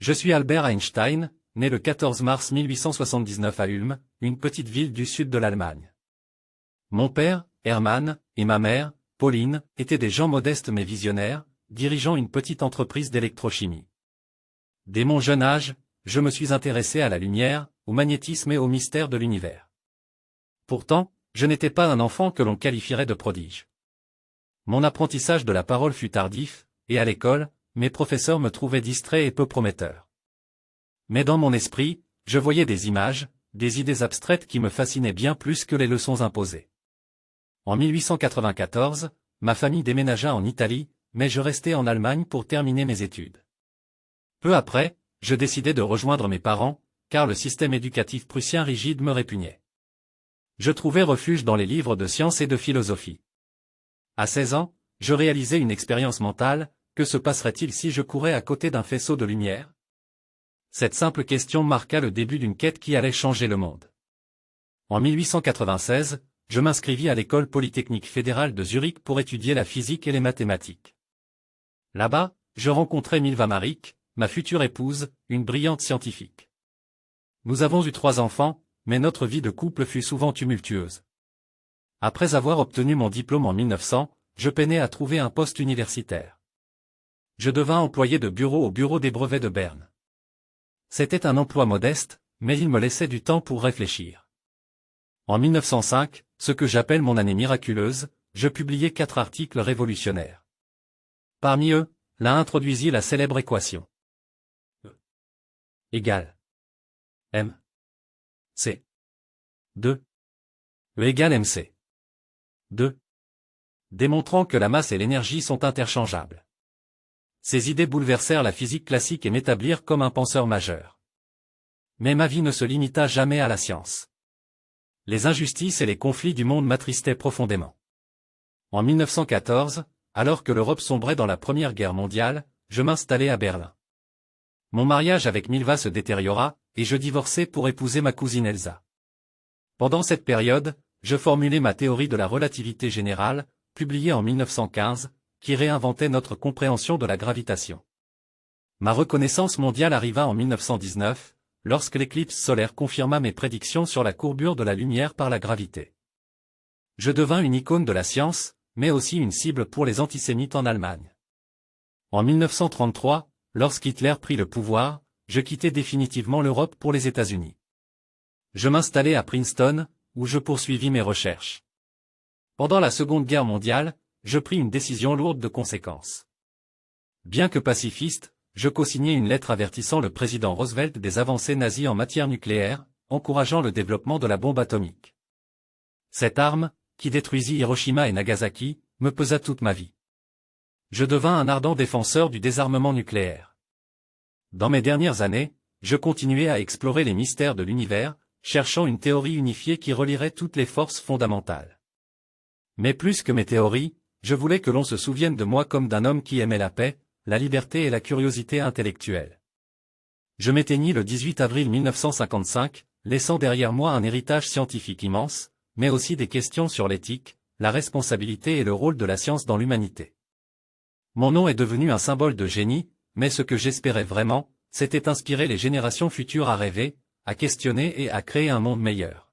Je suis Albert Einstein, né le 14 mars 1879 à Ulm, une petite ville du sud de l'Allemagne. Mon père, Hermann, et ma mère, Pauline, étaient des gens modestes mais visionnaires, dirigeant une petite entreprise d'électrochimie. Dès mon jeune âge, je me suis intéressé à la lumière, au magnétisme et au mystère de l'univers. Pourtant, je n'étais pas un enfant que l'on qualifierait de prodige. Mon apprentissage de la parole fut tardif, et à l'école, mes professeurs me trouvaient distrait et peu prometteur. Mais dans mon esprit, je voyais des images, des idées abstraites qui me fascinaient bien plus que les leçons imposées. En 1894, ma famille déménagea en Italie, mais je restai en Allemagne pour terminer mes études. Peu après, je décidai de rejoindre mes parents, car le système éducatif prussien rigide me répugnait. Je trouvai refuge dans les livres de sciences et de philosophie. À 16 ans, je réalisai une expérience mentale, que se passerait-il si je courais à côté d'un faisceau de lumière? Cette simple question marqua le début d'une quête qui allait changer le monde. En 1896, je m'inscrivis à l'école polytechnique fédérale de Zurich pour étudier la physique et les mathématiques. Là-bas, je rencontrai Milva Maric, ma future épouse, une brillante scientifique. Nous avons eu 3 enfants, mais notre vie de couple fut souvent tumultueuse. Après avoir obtenu mon diplôme en 1900, je peinais à trouver un poste universitaire. Je devins employé de bureau au bureau des brevets de Berne. C'était un emploi modeste, mais il me laissait du temps pour réfléchir. En 1905, ce que j'appelle mon année miraculeuse, je publiai 4 articles révolutionnaires. Parmi eux, l'un introduisit la célèbre équation. E égale M C 2 E égale MC 2, démontrant que la masse et l'énergie sont interchangeables. Ces idées bouleversèrent la physique classique et m'établirent comme un penseur majeur. Mais ma vie ne se limita jamais à la science. Les injustices et les conflits du monde m'attristaient profondément. En 1914, alors que l'Europe sombrait dans la Première Guerre mondiale, je m'installai à Berlin. Mon mariage avec Milva se détériora, et je divorçai pour épouser ma cousine Elsa. Pendant cette période, je formulai ma théorie de la relativité générale, publiée en 1915, qui réinventait notre compréhension de la gravitation. Ma reconnaissance mondiale arriva en 1919, lorsque l'éclipse solaire confirma mes prédictions sur la courbure de la lumière par la gravité. Je devins une icône de la science, mais aussi une cible pour les antisémites en Allemagne. En 1933, lorsqu'Hitler prit le pouvoir, je quittai définitivement l'Europe pour les États-Unis. Je m'installai à Princeton, où je poursuivis mes recherches. Pendant la Seconde Guerre mondiale, je pris une décision lourde de conséquences. Bien que pacifiste, je co-signai une lettre avertissant le président Roosevelt des avancées nazies en matière nucléaire, encourageant le développement de la bombe atomique. Cette arme, qui détruisit Hiroshima et Nagasaki, me pesa toute ma vie. Je devins un ardent défenseur du désarmement nucléaire. Dans mes dernières années, je continuais à explorer les mystères de l'univers, cherchant une théorie unifiée qui relierait toutes les forces fondamentales. Mais plus que mes théories, je voulais que l'on se souvienne de moi comme d'un homme qui aimait la paix, la liberté et la curiosité intellectuelle. Je m'éteignis le 18 avril 1955, laissant derrière moi un héritage scientifique immense, mais aussi des questions sur l'éthique, la responsabilité et le rôle de la science dans l'humanité. Mon nom est devenu un symbole de génie, mais ce que j'espérais vraiment, c'était inspirer les générations futures à rêver, à questionner et à créer un monde meilleur.